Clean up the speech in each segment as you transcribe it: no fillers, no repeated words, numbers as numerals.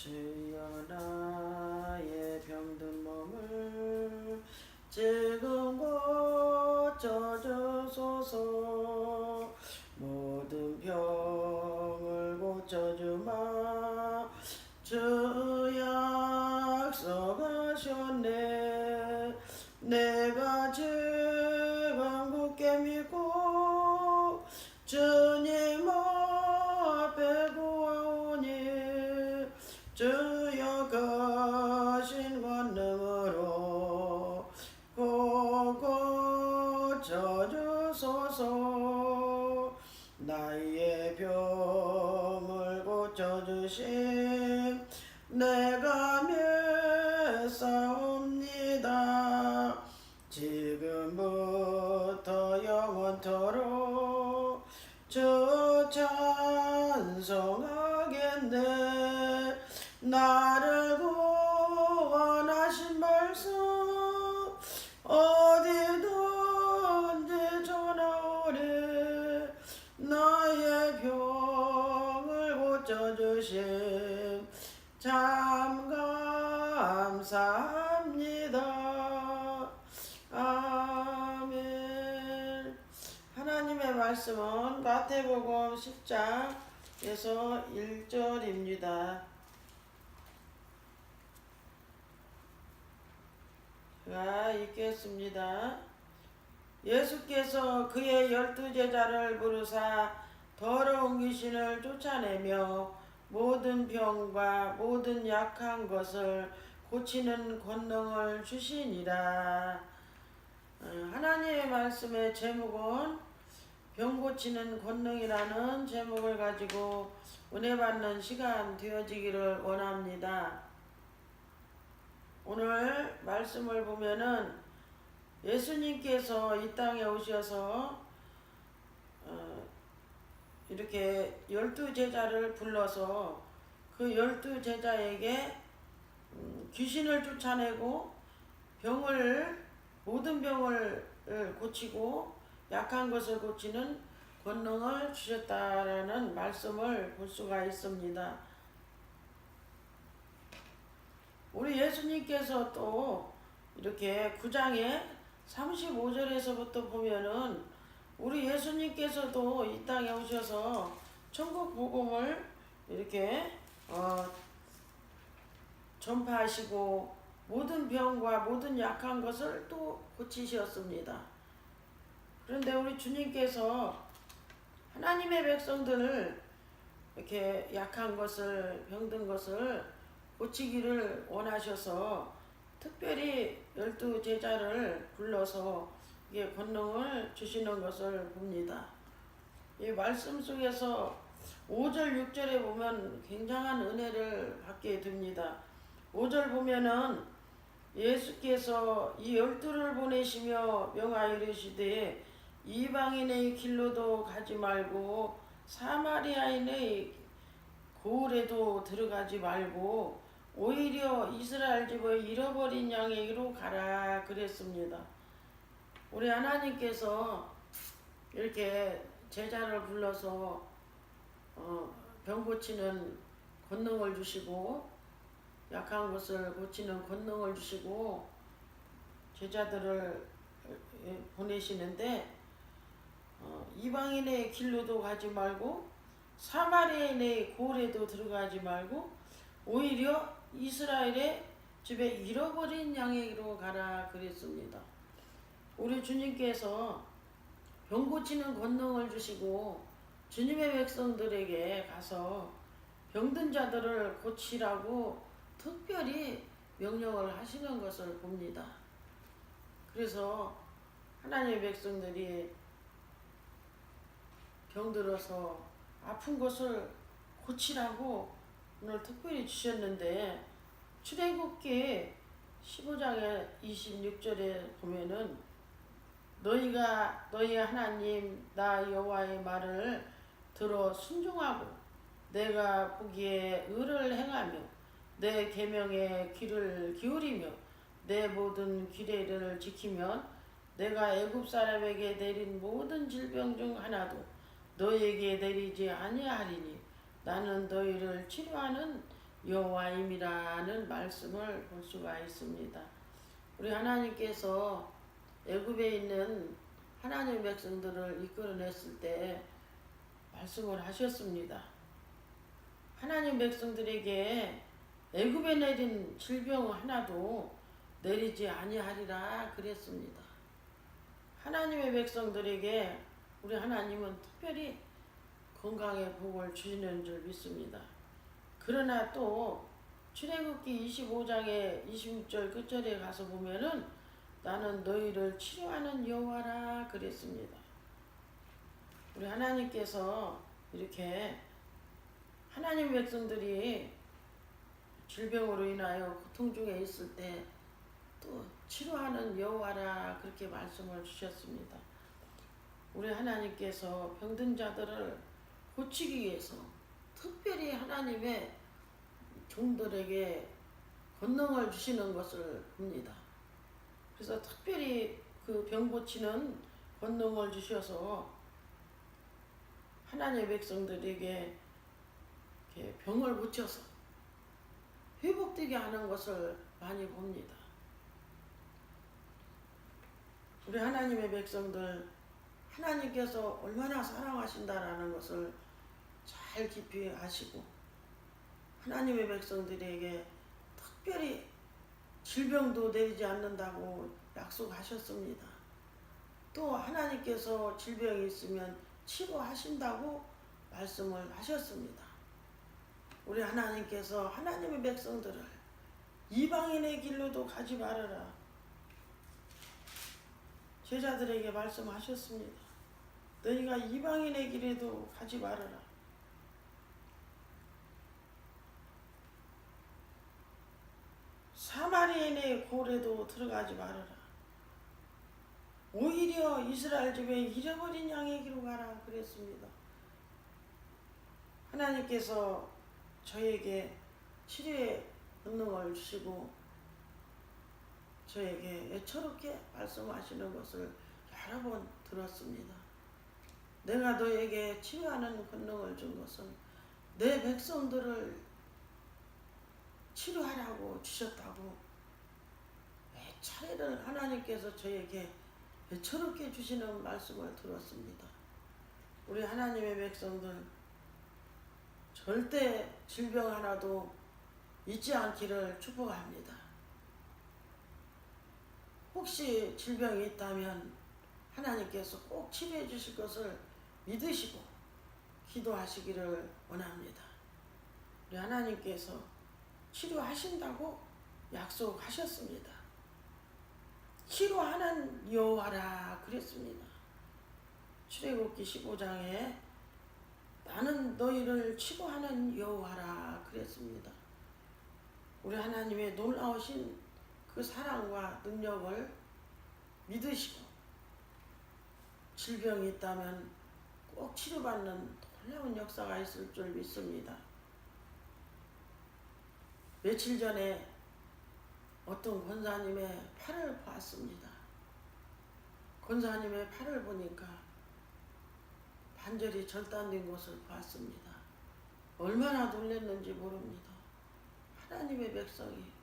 주여 나의 병든 몸을 지금 고쳐주소서. 모든 병을 고쳐주마 주 약속하셨네. 내가 지금 굳게 믿고 주님 앞에 구하오니 주여 거신 권능으로 고쳐주소서. 나의 병을 고쳐주심 내가 맺사옵니다. 지금부터 영원토록 주 찬송하겠네. 나를 구원하신 말씀 어디든지 전하오리. 나의 병을 고쳐주심 참 감사합니다. 아멘. 하나님의 말씀은 마태복음 10장에서 1절입니다. 제가 읽겠습니다. 예수께서 그의 12제자를 부르사 더러운 귀신을 쫓아내며 모든 병과 모든 약한 것을 고치는 권능을 주시니라. 하나님의 말씀의 제목은 병 고치는 권능이라는 제목을 가지고 은혜 받는 시간 되어지기를 원합니다. 오늘 말씀을 보면은 예수님께서 이 땅에 오셔서 이렇게 12제자를 불러서 그 12제자에게 귀신을 쫓아내고 모든 병을 고치고 약한 것을 고치는 권능을 주셨다라는 말씀을 볼 수가 있습니다. 우리 예수님께서 또 이렇게 9장에 35절에서부터 보면은 우리 예수님께서도 이 땅에 오셔서 천국 복음을 이렇게 전파하시고 모든 병과 모든 약한 것을 또 고치셨습니다. 그런데 우리 주님께서 하나님의 백성들을 이렇게 약한 것을 병든 것을 고치기를 원하셔서 특별히 12제자를 불러서 이게 권능을 주시는 것을 봅니다. 이 말씀 속에서 5절 6절에 보면 굉장한 은혜를 받게 됩니다. 5절 보면은 예수께서 이 12를 보내시며 명하여 이르시되 이방인의 길로도 가지 말고 사마리아인의 고을에도 들어가지 말고 오히려 이스라엘 집의 잃어버린 양에게로 가라 그랬습니다. 우리 하나님께서 이렇게 제자를 불러서 병 고치는 권능을 주시고 약한 것을 고치는 권능을 주시고 제자들을 보내시는데 이방인의 길로도 가지 말고 사마리아인의 고을에도 들어가지 말고 오히려 이스라엘의 집에 잃어버린 양에게로 가라 그랬습니다. 우리 주님께서 병 고치는 권능을 주시고 주님의 백성들에게 가서 병든 자들을 고치라고 특별히 명령을 하시는 것을 봅니다. 그래서 하나님의 백성들이 병들어서 아픈 것을 고치라고 오늘 특별히 주셨는데 출애굽기 15장의 26절에 보면은 너희가 너희 하나님 나 여호와의 말을 들어 순종하고 내가 보기에 의를 행하며 내 계명에 귀를 기울이며 내 모든 규례를 지키면 내가 애굽 사람에게 내린 모든 질병 중 하나도 너희에게 내리지 아니하리니 나는 너희를 치료하는 여호와임이라는 말씀을 볼 수가 있습니다. 우리 하나님께서 애굽에 있는 하나님의 백성들을 이끌어냈을 때 말씀을 하셨습니다. 하나님 백성들에게 애굽에 내린 질병 하나도 내리지 아니하리라 그랬습니다. 하나님의 백성들에게 우리 하나님은 특별히 건강의 복을 주시는 줄 믿습니다. 그러나 또 출애굽기 25장의 26절 끝절에 가서 보면은 나는 너희를 치료하는 여호와라 그랬습니다. 우리 하나님께서 이렇게 하나님 백성들이 질병으로 인하여 고통 중에 있을 때 또 치료하는 여호와라 그렇게 말씀을 주셨습니다. 우리 하나님께서 병든 자들을 고치기 위해서 특별히 하나님의 종들에게 권능을 주시는 것을 봅니다. 그래서 특별히 그 병 고치는 권능을 주셔서 하나님의 백성들에게 이렇게 병을 고쳐서 회복되게 하는 것을 많이 봅니다. 우리 하나님의 백성들 하나님께서 얼마나 사랑하신다라는 것을 잘 깊이 아시고 하나님의 백성들에게 특별히 질병도 내리지 않는다고 약속하셨습니다. 또 하나님께서 질병이 있으면 치료하신다고 말씀을 하셨습니다. 우리 하나님께서 하나님의 백성들을 이방인의 길로도 가지 말아라 제자들에게 말씀하셨습니다. 너희가 이방인의 길에도 가지 말아라. 사마리아인의 골에도 들어가지 말아라. 오히려 이스라엘 집에 잃어버린 양에게로 가라 그랬습니다. 하나님께서 저에게 치료의 권능을 주시고 저에게 애처롭게 말씀하시는 것을 여러 번 들었습니다. 내가 너에게 치료하는 권능을 준 것은 내 백성들을 치료하라고 주셨다고 차례를 하나님께서 저에게 애처롭게 주시는 말씀을 들었습니다. 우리 하나님의 백성들 절대 질병 하나도 잊지 않기를 축복합니다. 혹시 질병이 있다면 하나님께서 꼭 치료해 주실 것을 믿으시고 기도하시기를 원합니다. 우리 하나님께서 치료하신다고 약속하셨습니다. 치료하는 여호와라 그랬습니다. 출애굽기 15장에 나는 너희를 치료하는 여호와라 그랬습니다. 우리 하나님의 놀라우신 그 사랑과 능력을 믿으시고 질병이 있다면 꼭 치료받는 놀라운 역사가 있을 줄 믿습니다. 며칠 전에 어떤 권사님의 팔을 봤습니다. 권사님의 팔을 보니까 관절이 절단된 것을 봤습니다. 얼마나 놀랐는지 모릅니다. 하나님의 백성이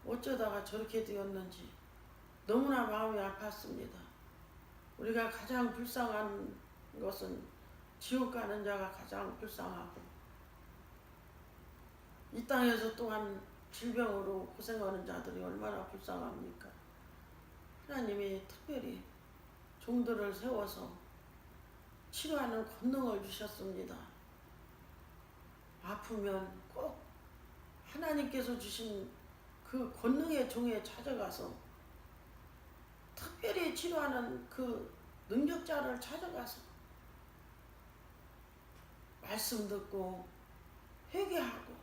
어쩌다가 저렇게 되었는지 너무나 마음이 아팠습니다. 우리가 가장 불쌍한 것은 지옥 가는 자가 가장 불쌍하고 이 땅에서 또한 질병으로 고생하는 자들이 얼마나 불쌍합니까? 하나님이 특별히 종들을 세워서 치료하는 권능을 주셨습니다. 아프면 꼭 하나님께서 주신 그 권능의 종에 찾아가서 특별히 치료하는 그 능력자를 찾아가서 말씀 듣고 회개하고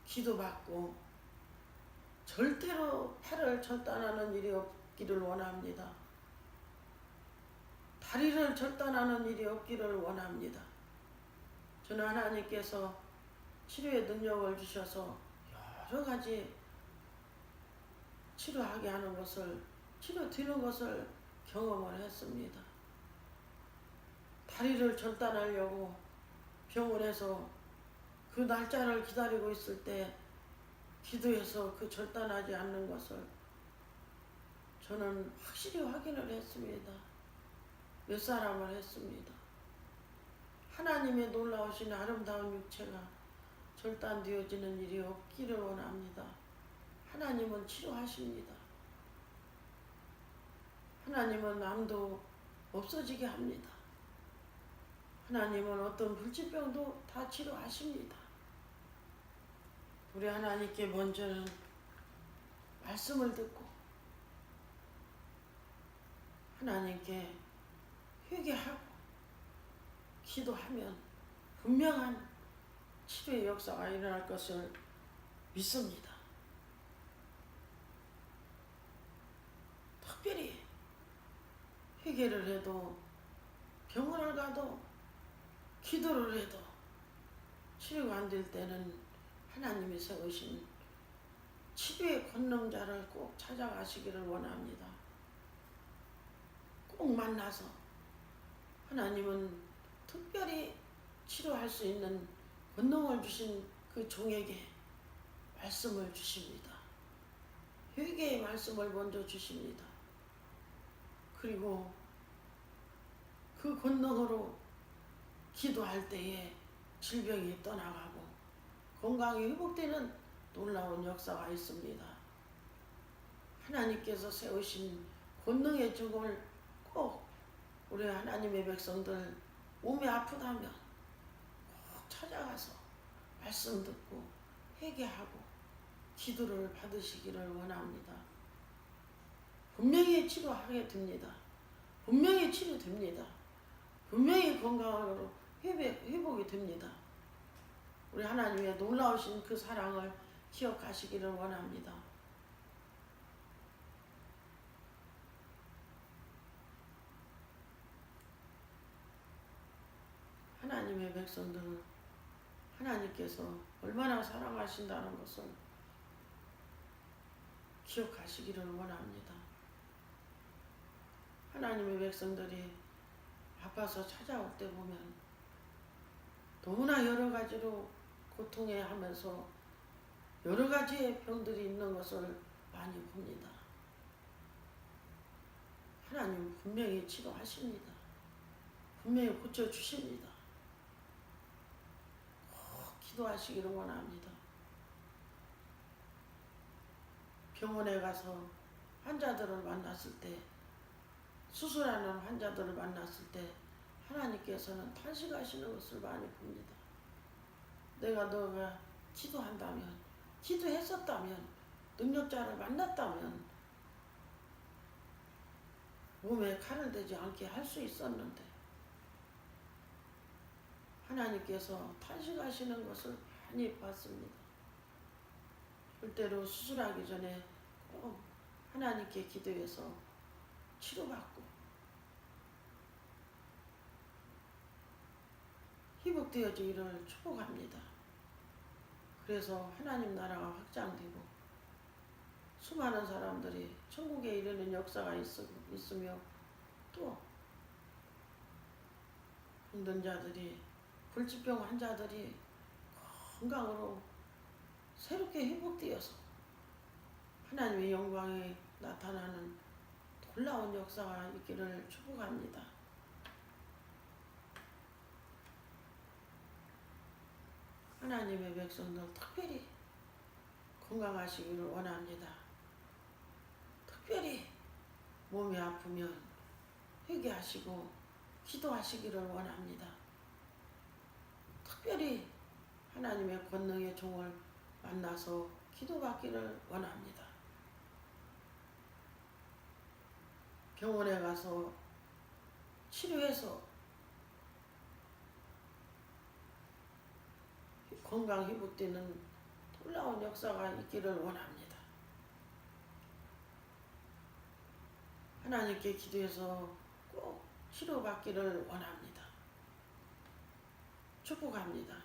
기도받고 절대로 팔을 절단하는 일이 없기를 원합니다. 다리를 절단하는 일이 없기를 원합니다. 저는 하나님께서 치료의 능력을 주셔서 여러 가지 치료하게 하는 것을 치료되는 것을 경험을 했습니다. 다리를 절단하려고 병원에서 그 날짜를 기다리고 있을 때 기도해서 그 절단하지 않는 것을 저는 확실히 확인을 했습니다. 몇 사람을 했습니다. 하나님의 놀라우신 아름다운 육체가 절단되어지는 일이 없기를 원합니다. 하나님은 치료하십니다. 하나님은 암도 없어지게 합니다. 하나님은 어떤 불치병도 다 치료하십니다. 우리 하나님께 먼저는 말씀을 듣고 하나님께 회개하고 기도하면 분명한 치료의 역사가 일어날 것을 믿습니다. 특별히 회개를 해도 병원을 가도 기도를 해도 치료가 안 될 때는 하나님이 세우신 치료의 권능자를 꼭 찾아가시기를 원합니다. 꼭 만나서 하나님은 특별히 치료할 수 있는 권능을 주신 그 종에게 말씀을 주십니다. 회개의 말씀을 먼저 주십니다. 그리고 그 권능으로 기도할 때에 질병이 떠나가고 건강이 회복되는 놀라운 역사가 있습니다. 하나님께서 세우신 권능의 증을 꼭 우리 하나님의 백성들 몸이 아프다면 꼭 찾아가서 말씀 듣고 회개하고 기도를 받으시기를 원합니다. 분명히 치료하게 됩니다. 분명히 치료됩니다. 분명히 건강으로 회복이 됩니다. 우리 하나님의 놀라우신 그 사랑을 기억하시기를 원합니다. 하나님의 백성들은 하나님께서 얼마나 사랑하신다는 것을 기억하시기를 원합니다. 하나님의 백성들이 아파서 찾아올 때 보면 너무나 여러 가지로 고통해 하면서 여러 가지의 병들이 있는 것을 많이 봅니다. 하나님 분명히 치료하십니다. 분명히 고쳐주십니다. 꼭 기도하시기를 원합니다. 병원에 가서 환자들을 만났을 때, 수술하는 환자들을 만났을 때 하나님께서는 탄식하시는 것을 많이 봅니다. 내가 너가 기도한다면, 기도했었다면, 능력자를 만났다면 몸에 칼을 대지 않게 할 수 있었는데 하나님께서 탄식하시는 것을 많이 봤습니다. 절대로 수술하기 전에 꼭 하나님께 기도해서 치료받고 회복되어지기를 축복합니다. 그래서 하나님 나라가 확장되고 수많은 사람들이 천국에 이르는 역사가 있으며 또 힘든 자들이 불치병 환자들이 건강으로 새롭게 회복되어서 하나님의 영광이 나타나는 놀라운 역사가 있기를 축복합니다. 하나님의 백성들 특별히 건강하시기를 원합니다. 특별히 몸이 아프면 회개하시고 기도하시기를 원합니다. 특별히 하나님의 권능의 종을 만나서 기도받기를 원합니다. 병원에 가서 치료해서 건강 회복되는 놀라운 역사가 있기를 원합니다. 하나님께 기도해서 꼭 치료받기를 원합니다. 축복합니다.